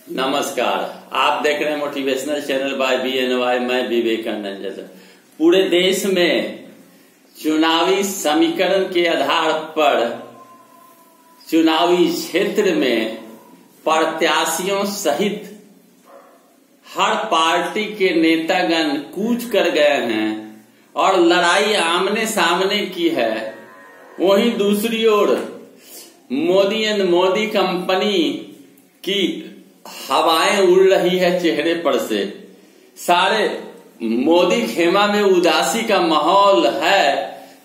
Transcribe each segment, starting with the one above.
नमस्कार, आप देख रहे हैं मोटिवेशनल चैनल बाय BNY। मैं विवेकानंद। पूरे देश में चुनावी समीकरण के आधार पर चुनावी क्षेत्र में प्रत्याशियों सहित हर पार्टी के नेतागण कूच कर गए हैं और लड़ाई आमने सामने की है। वहीं दूसरी ओर मोदी एंड मोदी कंपनी की हवाएं उड़ रही है चेहरे पर से। सारे मोदी खेमा में उदासी का माहौल है,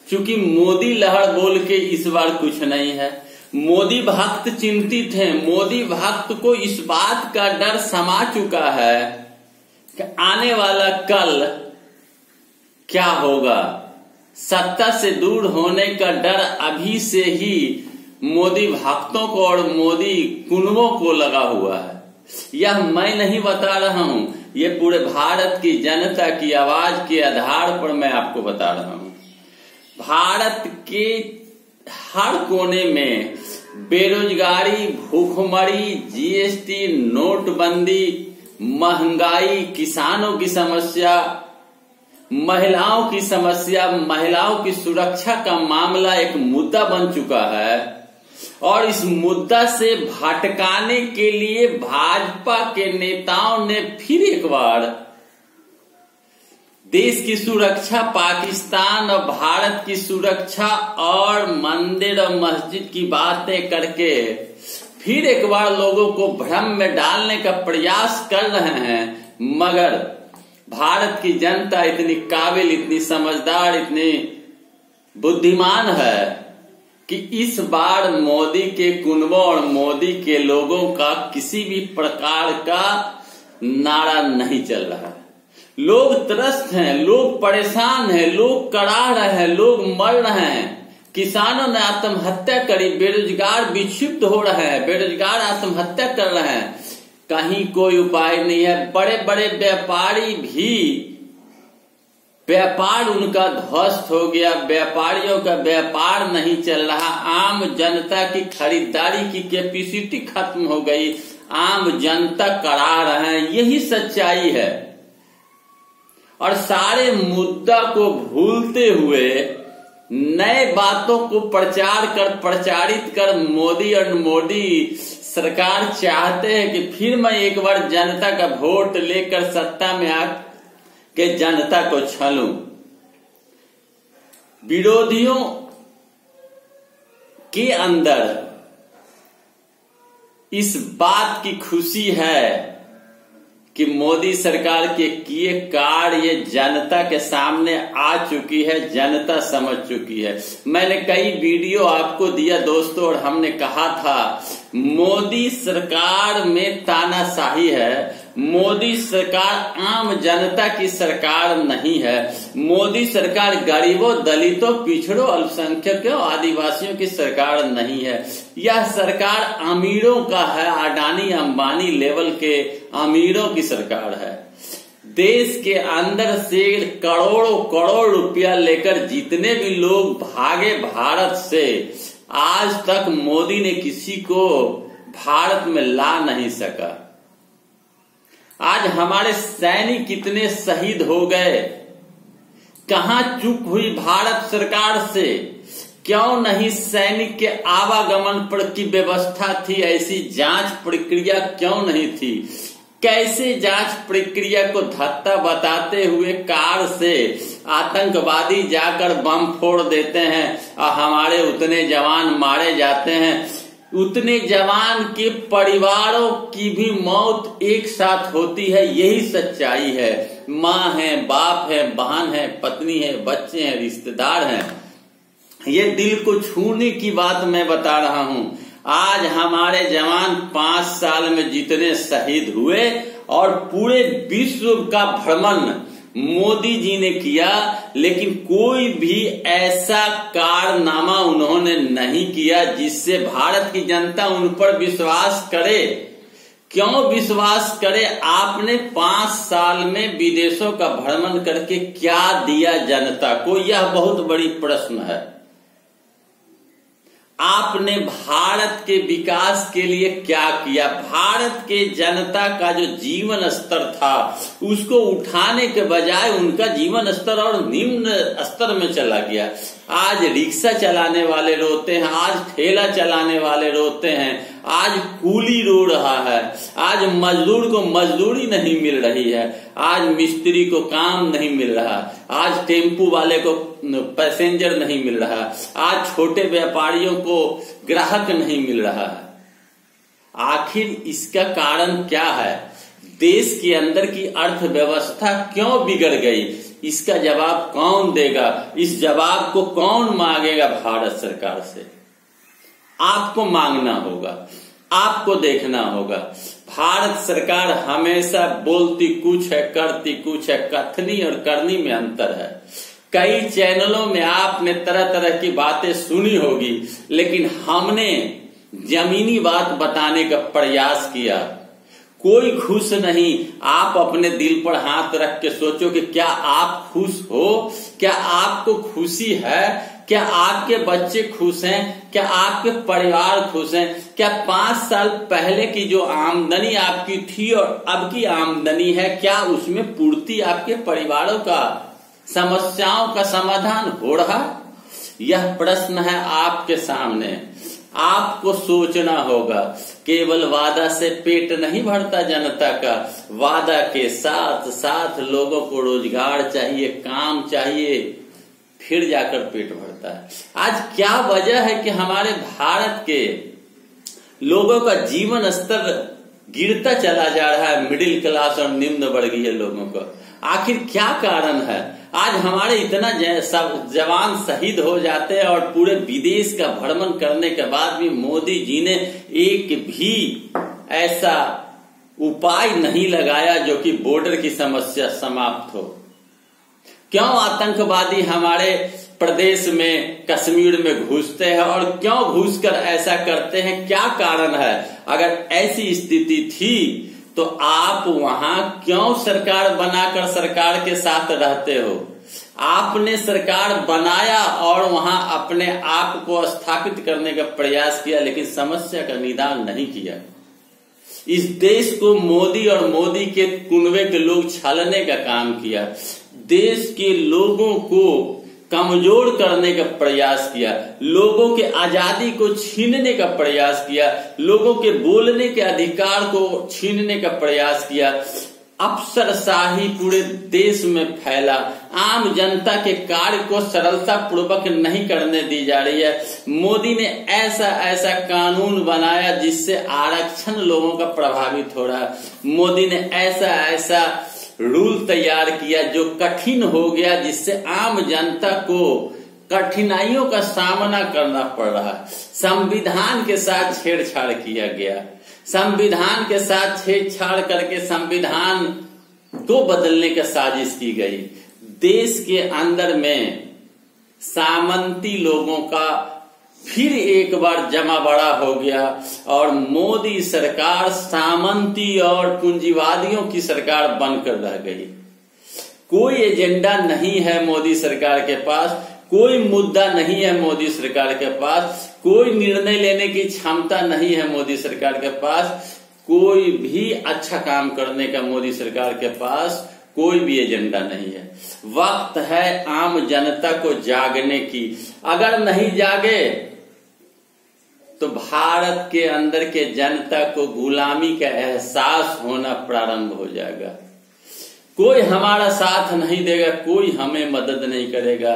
क्योंकि मोदी लहर बोल के इस बार कुछ नहीं है। मोदी भक्त चिंतित हैं। मोदी भक्त को इस बात का डर समा चुका है कि आने वाला कल क्या होगा। सत्ता से दूर होने का डर अभी से ही मोदी भक्तों को और मोदी कुनबों को लगा हुआ है। यह मैं नहीं बता रहा हूं, ये पूरे भारत की जनता की आवाज के आधार पर मैं आपको बता रहा हूं। भारत के हर कोने में बेरोजगारी, भूखमरी, GST, नोटबंदी, महंगाई, किसानों की समस्या, महिलाओं की समस्या, महिलाओं की सुरक्षा का मामला एक मुद्दा बन चुका है। और इस मुद्दा से भटकाने के लिए भाजपा के नेताओं ने फिर एक बार देश की सुरक्षा, पाकिस्तान और भारत की सुरक्षा और मंदिर और मस्जिद की बातें करके फिर एक बार लोगों को भ्रम में डालने का प्रयास कर रहे हैं। मगर भारत की जनता इतनी काबिल, इतनी समझदार, इतनी बुद्धिमान है कि इस बार मोदी के कुनबों और मोदी के लोगों का किसी भी प्रकार का नारा नहीं चल रहा है। लोग त्रस्त हैं, लोग परेशान हैं, लोग करा रहे हैं, लोग मर रहे हैं। किसानों ने आत्महत्या करी, बेरोजगार विक्षिप्त हो रहे हैं, बेरोजगार आत्महत्या कर रहे हैं। कहीं कोई उपाय नहीं है। बड़े बड़े व्यापारी भी, व्यापार उनका ध्वस्त हो गया। व्यापारियों का व्यापार नहीं चल रहा। आम जनता की खरीदारी की कैपेसिटी खत्म हो गई। आम जनता करा रहे हैं। यही सच्चाई है। और सारे मुद्दा को भूलते हुए नए बातों को प्रचारित कर मोदी और मोदी सरकार चाहते हैं कि फिर मैं एक बार जनता का वोट लेकर सत्ता में आ के जनता को छलूं। विरोधियों के अंदर इस बात की खुशी है कि मोदी सरकार के किए कार्य जनता के सामने आ चुकी है, जनता समझ चुकी है। मैंने कई वीडियो आपको दिया दोस्तों, और हमने कहा था मोदी सरकार में तानाशाही है। मोदी सरकार आम जनता की सरकार नहीं है। मोदी सरकार गरीबों, दलितों, पिछड़ों, अल्पसंख्यकों, आदिवासियों की सरकार नहीं है। यह सरकार अमीरों का है। अडानी अंबानी लेवल के अमीरों की सरकार है। देश के अंदर से करोड़ों करोड़ रुपया लेकर जितने भी लोग भागे भारत से, आज तक मोदी ने किसी को भारत में ला नहीं सका। आज हमारे सैनिक कितने शहीद हो गए। कहां चूक हुई भारत सरकार से? क्यों नहीं सैनिक के आवागमन पर की व्यवस्था थी? ऐसी जांच प्रक्रिया क्यों नहीं थी? कैसे जांच प्रक्रिया को धत्ता बताते हुए कार से आतंकवादी जाकर बम फोड़ देते हैं और हमारे उतने जवान मारे जाते हैं। उतने जवान के परिवारों की भी मौत एक साथ होती है। यही सच्चाई है। माँ है, बाप है, बहन है, पत्नी है, बच्चे हैं, रिश्तेदार हैं। ये दिल को छूने की बात मैं बता रहा हूं। आज हमारे जवान 5 साल में जितने शहीद हुए, और पूरे विश्व का भ्रमण मोदी जी ने किया, लेकिन कोई भी ऐसा कारनामा उन्होंने नहीं किया जिससे भारत की जनता उन पर विश्वास करे। क्यों विश्वास करे? आपने 5 साल में विदेशों का भ्रमण करके क्या दिया जनता को? यह बहुत बड़ी प्रश्न है। आपने भारत के विकास के लिए क्या किया? भारत के जनता का जो जीवन स्तर था उसको उठाने के बजाय उनका जीवन स्तर और निम्न स्तर में चला गया। आज रिक्शा चलाने वाले रोते हैं, आज ठेला चलाने वाले रोते हैं, आज कूली रो रहा है, आज मजदूर को मजदूरी नहीं मिल रही है, आज मिस्त्री को काम नहीं मिल रहा, आज टेम्पू वाले को पैसेंजर नहीं मिल रहा, आज छोटे व्यापारियों को ग्राहक नहीं मिल रहा है। आखिर इसका कारण क्या है? देश के अंदर की अर्थव्यवस्था क्यों बिगड़ गई? इसका जवाब कौन देगा? इस जवाब को कौन मांगेगा? भारत सरकार से आपको मांगना होगा, आपको देखना होगा। भारत सरकार हमेशा बोलती कुछ है, करती कुछ है। कथनी और करनी में अंतर है। कई चैनलों में आपने तरह तरह की बातें सुनी होगी, लेकिन हमने जमीनी बात बताने का प्रयास किया। कोई खुश नहीं। आप अपने दिल पर हाथ रख के सोचो कि क्या आप खुश हो? क्या आपको खुशी है? क्या आपके बच्चे खुश हैं? क्या आपके परिवार खुश हैं? क्या 5 साल पहले की जो आमदनी आपकी थी और अब की आमदनी है, क्या उसमें पूर्ति आपके परिवारों का समस्याओं का समाधान हो रहा? यह प्रश्न है आपके सामने। आपको सोचना होगा। केवल वादा से पेट नहीं भरता जनता का, वादा के साथ साथ लोगों को रोजगार चाहिए, काम चाहिए, फिर जाकर पेट भरता है। आज क्या वजह है कि हमारे भारत के लोगों का जीवन स्तर गिरता चला जा रहा है? मिडिल क्लास और निम्न वर्गीय लोगों का आखिर क्या कारण है? आज हमारे इतना जवान शहीद हो जाते हैं और पूरे विदेश का भ्रमण करने के बाद भी मोदी जी ने एक भी ऐसा उपाय नहीं लगाया जो कि बॉर्डर की समस्या समाप्त हो। क्यों आतंकवादी हमारे प्रदेश में, कश्मीर में घुसते हैं और क्यों घुसकर ऐसा करते हैं? क्या कारण है? अगर ऐसी स्थिति थी तो आप वहां क्यों सरकार बनाकर सरकार के साथ रहते हो? आपने सरकार बनाया और वहां अपने आप को स्थापित करने का प्रयास किया, लेकिन समस्या का निदान नहीं किया। इस देश को मोदी और मोदी के कुनबे के लोग छलने का काम किया। देश के लोगों को कमजोर करने का प्रयास किया, लोगों के आजादी को छीनने का प्रयास किया, लोगों के बोलने के अधिकार को छीनने का प्रयास किया। अफसरशाही पूरे देश में फैला। आम जनता के कार्य को सरलता पूर्वक नहीं करने दी जा रही है। मोदी ने ऐसा ऐसा कानून बनाया जिससे आरक्षण लोगों का प्रभावित हो रहा है। मोदी ने ऐसा ऐसा रूल तैयार किया जो कठिन हो गया, जिससे आम जनता को कठिनाइयों का सामना करना पड़ रहा है। संविधान के साथ छेड़छाड़ किया गया। संविधान के साथ छेड़छाड़ करके संविधान को बदलने का साजिश की गई। देश के अंदर में सामंती लोगों का फिर एक बार जमा बड़ा हो गया और मोदी सरकार सामंती और पूंजीवादियों की सरकार बनकर रह गई। कोई एजेंडा नहीं है मोदी सरकार के पास, कोई मुद्दा नहीं है मोदी सरकार के पास, कोई निर्णय लेने की क्षमता नहीं है मोदी सरकार के पास, कोई भी अच्छा काम करने का मोदी सरकार के पास कोई भी एजेंडा नहीं है। वक्त है आम जनता को जागने की। अगर नहीं जागे तो भारत के अंदर के जनता को गुलामी का एहसास होना प्रारंभ हो जाएगा। कोई हमारा साथ नहीं देगा, कोई हमें मदद नहीं करेगा।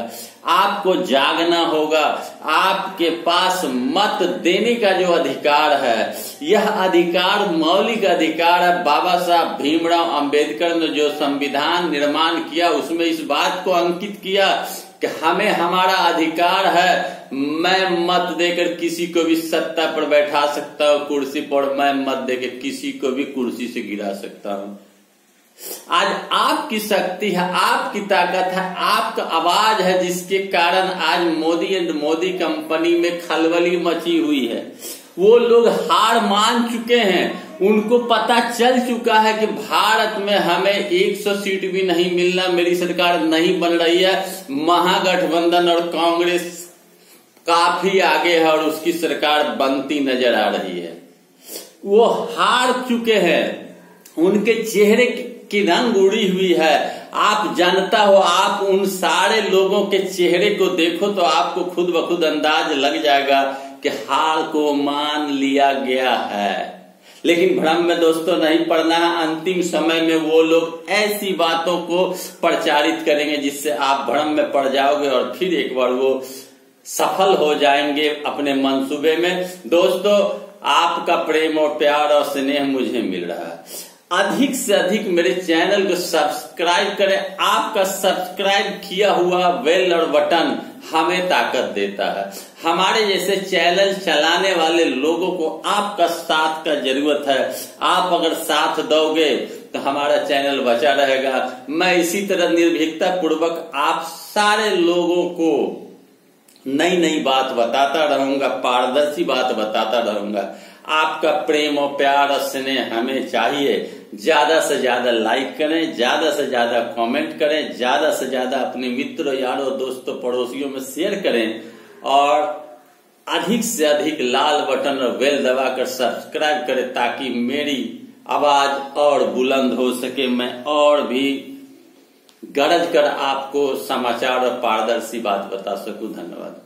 आपको जागना होगा। आपके पास मत देने का जो अधिकार है, यह अधिकार मौलिक अधिकार है। बाबा साहब भीमराव अंबेडकर ने जो संविधान निर्माण किया उसमें इस बात को अंकित किया कि हमें हमारा अधिकार है। मैं मत देकर किसी को भी सत्ता पर बैठा सकता हूँ, कुर्सी पर। मैं मत देकर किसी को भी कुर्सी से गिरा सकता हूँ। आज आपकी शक्ति है, आपकी ताकत है, आपका आवाज है, जिसके कारण आज मोदी एंड मोदी कंपनी में खलबली मची हुई है। वो लोग हार मान चुके हैं। उनको पता चल चुका है कि भारत में हमें 100 सीट भी नहीं मिलना, मेरी सरकार नहीं बन रही है। महागठबंधन और कांग्रेस काफी आगे है और उसकी सरकार बनती नजर आ रही है। वो हार चुके हैं, उनके चेहरे की रंग उड़ी हुई है। आप जानता हो, आप उन सारे लोगों के चेहरे को देखो तो आपको खुद ब खुद अंदाज लग जाएगा कि हार को मान लिया गया है। लेकिन भ्रम में दोस्तों नहीं पड़ना है। अंतिम समय में वो लोग ऐसी बातों को प्रचारित करेंगे जिससे आप भ्रम में पड़ जाओगे और फिर एक बार वो सफल हो जाएंगे अपने मंसूबे में। दोस्तों, आपका प्रेम और प्यार और स्नेह मुझे मिल रहा है। अधिक से अधिक मेरे चैनल को सब्सक्राइब करें। आपका सब्सक्राइब किया हुआ बेल और बटन हमें ताकत देता है। हमारे जैसे चैनल चलाने वाले लोगों को आपका साथ का जरूरत है। आप अगर साथ दोगे तो हमारा चैनल बचा रहेगा। मैं इसी तरह निर्भीकता पूर्वक आप सारे लोगों को नई नई बात बताता रहूंगा, पारदर्शी बात बताता रहूंगा। आपका प्रेम और प्यार और स्नेह हमें चाहिए। ज्यादा से ज्यादा लाइक करें, ज्यादा से ज्यादा कमेंट करें, ज्यादा से ज्यादा अपने मित्रों, यारों, दोस्तों, पड़ोसियों में शेयर करें और अधिक से अधिक लाल बटन और बेल दबाकर सब्सक्राइब करें ताकि मेरी आवाज और बुलंद हो सके, मैं और भी गरज कर आपको समाचार और पारदर्शी बात बता सकूं। धन्यवाद।